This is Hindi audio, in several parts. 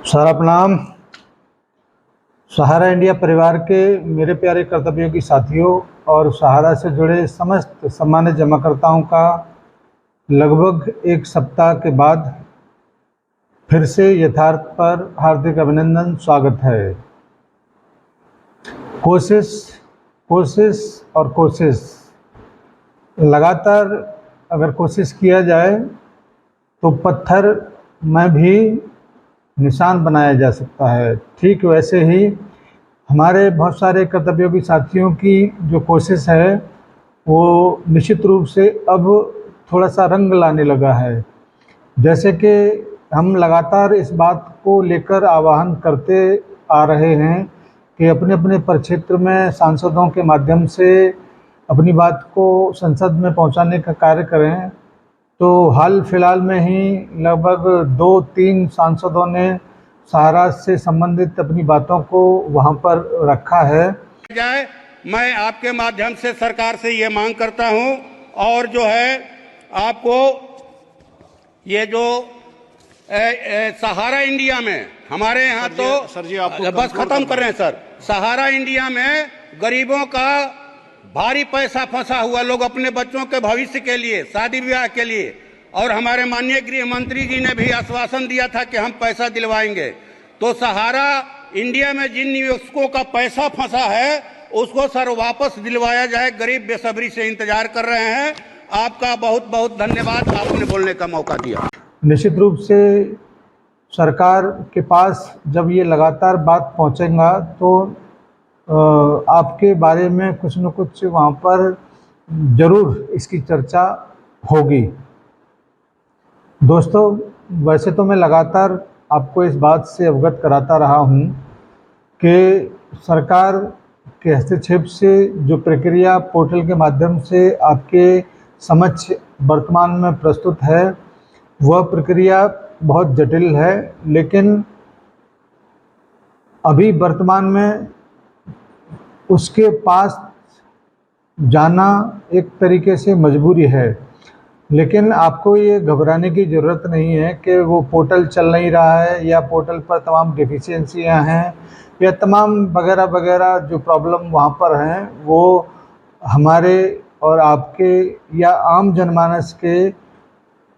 सारा प्रणाम। सहारा इंडिया परिवार के मेरे प्यारे कर्तव्योगी साथियों और सहारा से जुड़े समस्त सम्मानित जमाकर्ताओं का लगभग एक सप्ताह के बाद फिर से यथार्थ पर हार्दिक अभिनंदन, स्वागत है। कोशिश कोशिश और कोशिश, लगातार अगर कोशिश किया जाए तो पत्थर में भी निशान बनाया जा सकता है। ठीक वैसे ही हमारे बहुत सारे कर्तव्योगी साथियों की जो कोशिश है वो निश्चित रूप से अब थोड़ा सा रंग लाने लगा है। जैसे कि हम लगातार इस बात को लेकर आह्वान करते आ रहे हैं कि अपने अपने प्रक्षेत्र में सांसदों के माध्यम से अपनी बात को संसद में पहुंचाने का कार्य करें। तो हाल फिलहाल में ही लगभग 2-3 सांसदों ने सहारा से संबंधित अपनी बातों को वहां पर रखा है। मैं आपके माध्यम से सरकार से ये मांग करता हूं और जो है आपको ये जो सहारा इंडिया में हमारे यहाँ तो सर जी आपको बस खत्म कर रहे हैं सर। सहारा इंडिया में गरीबों का भारी पैसा फंसा हुआ, लोग अपने बच्चों के भविष्य के लिए, शादी विवाह के लिए, और हमारे माननीय गृह मंत्री जी ने भी आश्वासन दिया था कि हम पैसा दिलवाएंगे। तो सहारा इंडिया में जिन निवेशकों का पैसा फंसा है उसको सर वापस दिलवाया जाए। गरीब बेसब्री से इंतजार कर रहे हैं। आपका बहुत बहुत धन्यवाद, आपने बोलने का मौका दिया। निश्चित रूप से सरकार के पास जब ये लगातार बात पहुंचेगा तो आपके बारे में कुछ न कुछ वहाँ पर ज़रूर इसकी चर्चा होगी। दोस्तों, वैसे तो मैं लगातार आपको इस बात से अवगत कराता रहा हूँ कि सरकार के हस्तक्षेप से जो प्रक्रिया पोर्टल के माध्यम से आपके समक्ष वर्तमान में प्रस्तुत है वह प्रक्रिया बहुत जटिल है, लेकिन अभी वर्तमान में उसके पास जाना एक तरीके से मजबूरी है। लेकिन आपको ये घबराने की ज़रूरत नहीं है कि वो पोर्टल चल नहीं रहा है या पोर्टल पर तमाम डेफिशिएंसियां हैं या तमाम वगैरह वगैरह जो प्रॉब्लम वहाँ पर हैं वो हमारे और आपके या आम जनमानस के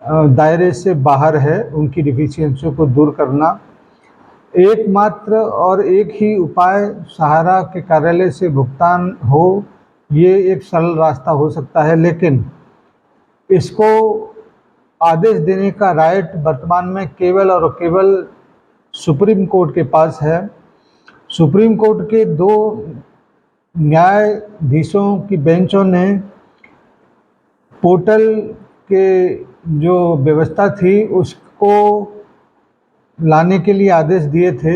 दायरे से बाहर है। उनकी डिफिशियंसियों को दूर करना एकमात्र और एक ही उपाय सहारा के कार्यालय से भुगतान हो, ये एक सरल रास्ता हो सकता है, लेकिन इसको आदेश देने का राइट वर्तमान में केवल और केवल सुप्रीम कोर्ट के पास है। सुप्रीम कोर्ट के 2 न्यायाधीशों की बेंचों ने पोर्टल के जो व्यवस्था थी उसको लाने के लिए आदेश दिए थे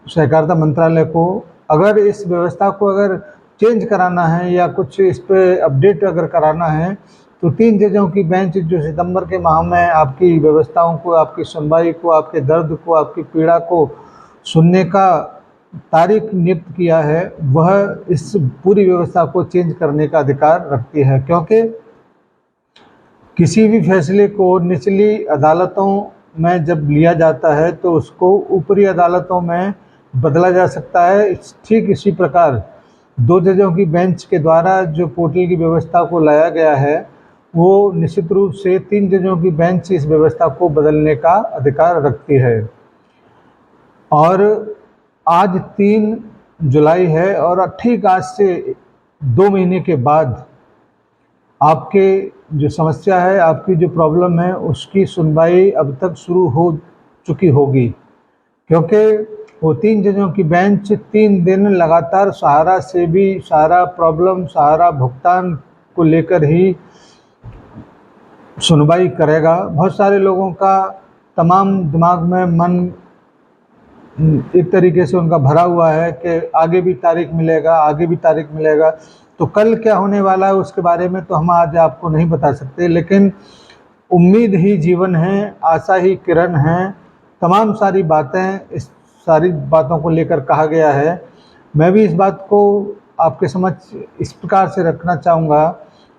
सहकारिता मंत्रालय को। अगर इस व्यवस्था को अगर चेंज कराना है या कुछ इस पे अपडेट अगर कराना है तो 3 जजों की बेंच जो सितंबर के माह में आपकी व्यवस्थाओं को, आपकी सुनवाई को, आपके दर्द को, आपकी पीड़ा को सुनने का तारीख नियुक्त किया है, वह इस पूरी व्यवस्था को चेंज करने का अधिकार रखती है। क्योंकि किसी भी फैसले को निचली अदालतों में जब लिया जाता है तो उसको ऊपरी अदालतों में बदला जा सकता है। ठीक इसी प्रकार 2 जजों की बेंच के द्वारा जो पोर्टल की व्यवस्था को लाया गया है वो निश्चित रूप से 3 जजों की बेंच इस व्यवस्था को बदलने का अधिकार रखती है। और आज 3 जुलाई है और ठीक आज से 2 महीने के बाद आपके जो समस्या है, आपकी जो प्रॉब्लम है, उसकी सुनवाई अब तक शुरू हो चुकी होगी। क्योंकि वो 3 जजों की बेंच 3 दिन लगातार सहारा से भी सहारा प्रॉब्लम, सहारा भुगतान को लेकर ही सुनवाई करेगा। बहुत सारे लोगों का तमाम दिमाग में मन एक तरीके से उनका भरा हुआ है कि आगे भी तारीख मिलेगा, आगे भी तारीख मिलेगा। तो कल क्या होने वाला है उसके बारे में तो हम आज आपको नहीं बता सकते, लेकिन उम्मीद ही जीवन है, आशा ही किरण है। तमाम सारी बातें, इस सारी बातों को लेकर कहा गया है। मैं भी इस बात को आपके समक्ष इस प्रकार से रखना चाहूँगा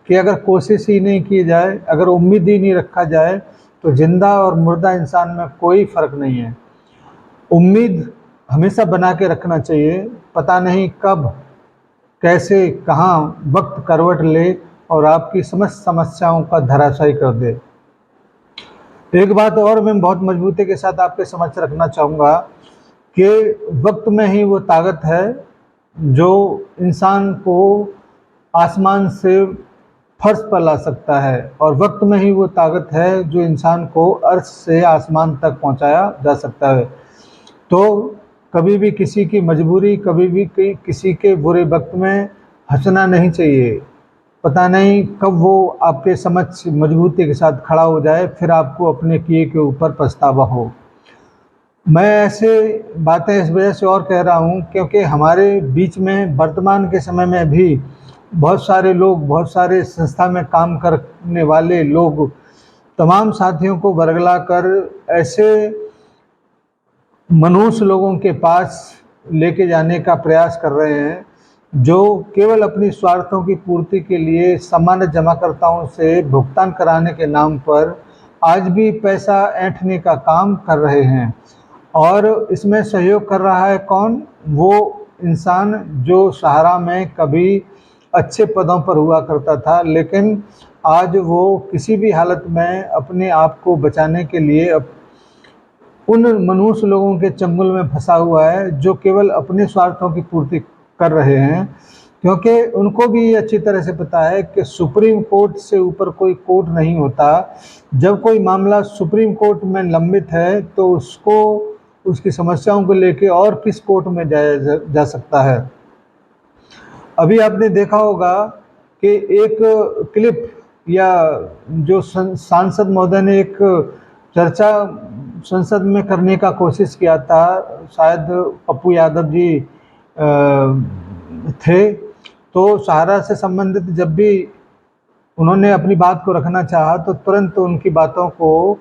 कि अगर कोशिश ही नहीं की जाए, अगर उम्मीद ही नहीं रखा जाए तो जिंदा और मुर्दा इंसान में कोई फ़र्क नहीं है। उम्मीद हमेशा बना के रखना चाहिए। पता नहीं कब कैसे कहाँ वक्त करवट ले और आपकी समस्त समस्याओं का धराशायी कर दे। एक बात और मैं बहुत मजबूती के साथ आपके समक्ष रखना चाहूँगा कि वक्त में ही वो ताकत है जो इंसान को आसमान से फर्श पर ला सकता है, और वक्त में ही वो ताकत है जो इंसान को अर्श से आसमान तक पहुंचाया जा सकता है। तो कभी भी किसी की मजबूरी, कभी भी किसी के बुरे वक्त में हंसना नहीं चाहिए। पता नहीं कब वो आपके समक्ष मजबूती के साथ खड़ा हो जाए, फिर आपको अपने किए के ऊपर पछतावा हो। मैं ऐसे बातें इस वजह से और कह रहा हूँ क्योंकि हमारे बीच में वर्तमान के समय में भी बहुत सारे लोग, बहुत सारे संस्था में काम करने वाले लोग तमाम साथियों को बरगला कर ऐसे मनुष्य लोगों के पास लेके जाने का प्रयास कर रहे हैं जो केवल अपनी स्वार्थों की पूर्ति के लिए सामान्य जमाकर्ताओं से भुगतान कराने के नाम पर आज भी पैसा ऐंठने का काम कर रहे हैं। और इसमें सहयोग कर रहा है कौन? वो इंसान जो सहारा में कभी अच्छे पदों पर हुआ करता था, लेकिन आज वो किसी भी हालत में अपने आप को बचाने के लिए उन मनुष्य लोगों के चंगुल में फंसा हुआ है जो केवल अपने स्वार्थों की पूर्ति कर रहे हैं। क्योंकि उनको भी ये अच्छी तरह से पता है कि सुप्रीम कोर्ट से ऊपर कोई कोर्ट नहीं होता। जब कोई मामला सुप्रीम कोर्ट में लंबित है तो उसको, उसकी समस्याओं को लेके और किस कोर्ट में जाया जा सकता है। अभी आपने देखा होगा कि एक क्लिप या जो सांसद महोदय ने एक चर्चा संसद में करने का कोशिश किया था, शायद पप्पू यादव जी थे, तो सहारा से संबंधित जब भी उन्होंने अपनी बात को रखना चाहा तो तुरंत उनकी बातों को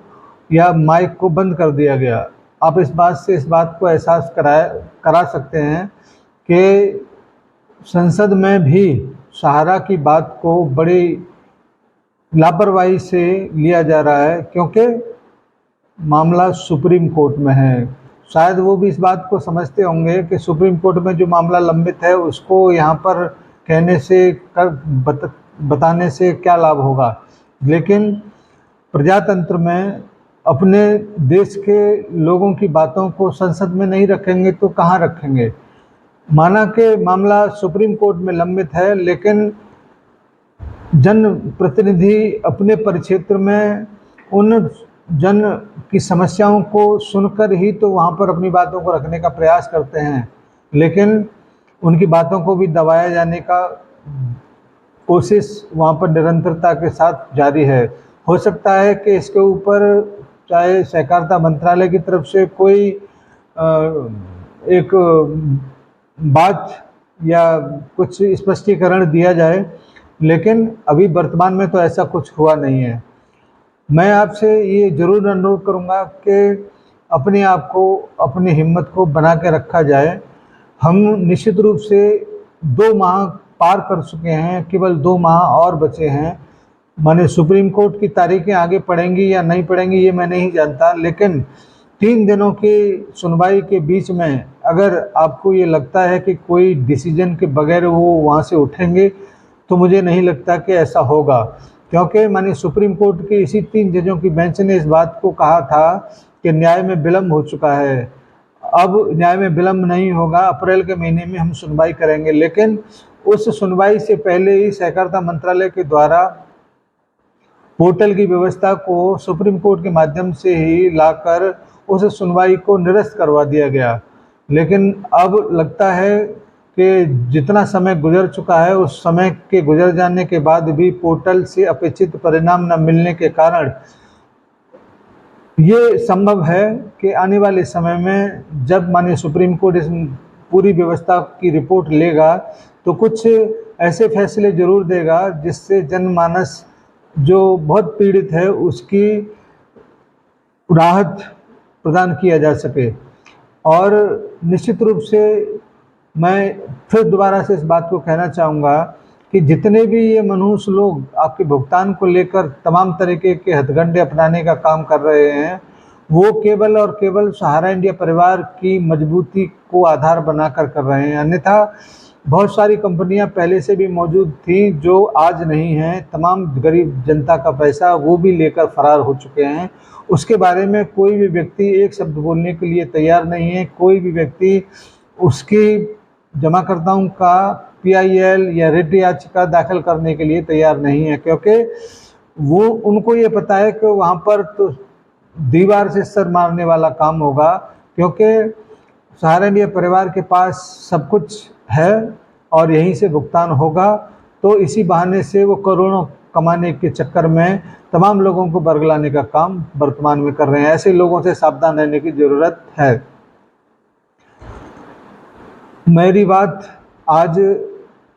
या माइक को बंद कर दिया गया। आप इस बात से इस बात को एहसास करा सकते हैं कि संसद में भी सहारा की बात को बड़ी लापरवाही से लिया जा रहा है क्योंकि मामला सुप्रीम कोर्ट में है। शायद वो भी इस बात को समझते होंगे कि सुप्रीम कोर्ट में जो मामला लंबित है उसको यहाँ पर कहने से बताने से क्या लाभ होगा। लेकिन प्रजातंत्र में अपने देश के लोगों की बातों को संसद में नहीं रखेंगे तो कहाँ रखेंगे। माना कि मामला सुप्रीम कोर्ट में लंबित है, लेकिन जन प्रतिनिधि अपने परिक्षेत्र में उन जन की समस्याओं को सुनकर ही तो वहाँ पर अपनी बातों को रखने का प्रयास करते हैं, लेकिन उनकी बातों को भी दबाया जाने का कोशिश वहाँ पर निरंतरता के साथ जारी है। हो सकता है कि इसके ऊपर चाहे सहकारिता मंत्रालय की तरफ से कोई एक बात या कुछ स्पष्टीकरण दिया जाए, लेकिन अभी वर्तमान में तो ऐसा कुछ हुआ नहीं है। मैं आपसे ये ज़रूर अनुरोध करूँगा कि अपने आप को, अपनी हिम्मत को बना के रखा जाए। हम निश्चित रूप से 2 माह पार कर चुके हैं, केवल 2 माह और बचे हैं। माने सुप्रीम कोर्ट की तारीखें आगे पड़ेंगी या नहीं पड़ेंगी ये मैं नहीं जानता, लेकिन 3 दिनों की सुनवाई के बीच में अगर आपको ये लगता है कि कोई डिसीजन के बगैर वो वहाँ से उठेंगे तो मुझे नहीं लगता कि ऐसा होगा। क्योंकि माने सुप्रीम कोर्ट की इसी 3 जजों की बेंच ने इस बात को कहा था कि न्याय में विलम्ब हो चुका है, अब न्याय में विलम्ब नहीं होगा, अप्रैल के महीने में हम सुनवाई करेंगे। लेकिन उस सुनवाई से पहले ही सहकारिता मंत्रालय के द्वारा पोर्टल की व्यवस्था को सुप्रीम कोर्ट के माध्यम से ही लाकर उस सुनवाई को निरस्त करवा दिया गया। लेकिन अब लगता है कि जितना समय गुजर चुका है उस समय के गुजर जाने के बाद भी पोर्टल से अपेक्षित परिणाम न मिलने के कारण ये संभव है कि आने वाले समय में जब माननीय सुप्रीम कोर्ट इस पूरी व्यवस्था की रिपोर्ट लेगा तो कुछ ऐसे फैसले जरूर देगा जिससे जनमानस जो बहुत पीड़ित है उसकी राहत प्रदान किया जा सके। और निश्चित रूप से मैं फिर दोबारा से इस बात को कहना चाहूँगा कि जितने भी ये मनुष्य लोग आपके भुगतान को लेकर तमाम तरीके के हथकंडे अपनाने का काम कर रहे हैं, वो केवल और केवल सहारा इंडिया परिवार की मजबूती को आधार बनाकर कर रहे हैं। अन्यथा बहुत सारी कंपनियां पहले से भी मौजूद थी जो आज नहीं हैं। तमाम गरीब जनता का पैसा वो भी लेकर फरार हो चुके हैं। उसके बारे में कोई भी व्यक्ति एक शब्द बोलने के लिए तैयार नहीं है। कोई भी व्यक्ति उसकी जमाकर्ताओं का PIL या रिट याचिका दाखिल करने के लिए तैयार नहीं है, क्योंकि वो उनको ये पता है कि वहाँ पर तो दीवार से सर मारने वाला काम होगा, क्योंकि सहारा इंडिया परिवार के पास सब कुछ है और यहीं से भुगतान होगा। तो इसी बहाने से वो करोड़ों कमाने के चक्कर में तमाम लोगों को बरगलाने का काम वर्तमान में कर रहे हैं। ऐसे लोगों से सावधान रहने की ज़रूरत है। मेरी बात आज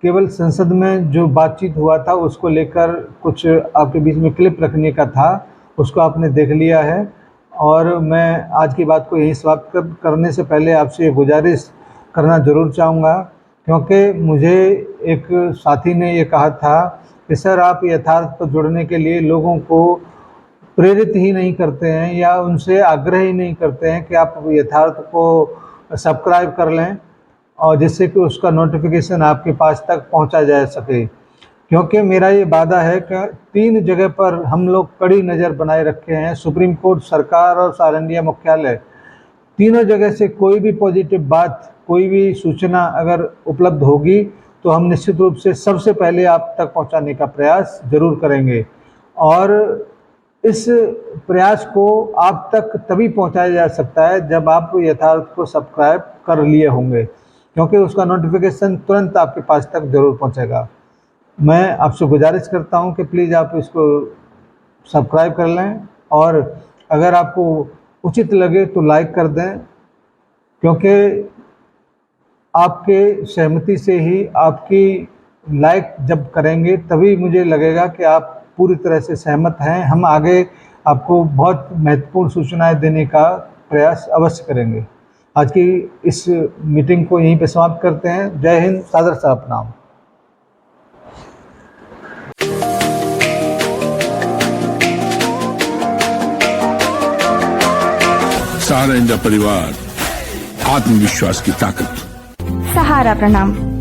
केवल संसद में जो बातचीत हुआ था उसको लेकर कुछ आपके बीच में क्लिप रखने का था, उसको आपने देख लिया है। और मैं आज की बात को यहीं समाप्त करने से पहले आपसे गुजारिश करना ज़रूर चाहूँगा, क्योंकि मुझे एक साथी ने ये कहा था कि सर आप यथार्थ पर जुड़ने के लिए लोगों को प्रेरित ही नहीं करते हैं या उनसे आग्रह ही नहीं करते हैं कि आप यथार्थ को सब्सक्राइब कर लें और जिससे कि उसका नोटिफिकेशन आपके पास तक पहुंचा जा सके। क्योंकि मेरा ये वादा है कि 3 जगह पर हम लोग कड़ी नज़र बनाए रखे हैं, सुप्रीम कोर्ट, सरकार और सहारा इंडिया मुख्यालय। तीनों जगह से कोई भी पॉजिटिव बात, कोई भी सूचना अगर उपलब्ध होगी तो हम निश्चित रूप से सबसे पहले आप तक पहुंचाने का प्रयास जरूर करेंगे। और इस प्रयास को आप तक तभी पहुंचाया जा सकता है जब आप यथार्थ को सब्सक्राइब कर लिए होंगे, क्योंकि उसका नोटिफिकेशन तुरंत आपके पास तक ज़रूर पहुंचेगा। मैं आपसे गुजारिश करता हूं कि प्लीज़ आप इसको सब्सक्राइब कर लें और अगर आपको उचित लगे तो लाइक कर दें, क्योंकि आपके सहमति से ही, आपकी लाइक जब करेंगे तभी मुझे लगेगा कि आप पूरी तरह से सहमत हैं। हम आगे आपको बहुत महत्वपूर्ण सूचनाएं देने का प्रयास अवश्य करेंगे। आज की इस मीटिंग को यहीं पे समाप्त करते हैं। जय हिंद, सादर सा प्रणाम। सहारा इंडिया परिवार, आत्मविश्वास की ताकत। सहारा प्रणाम।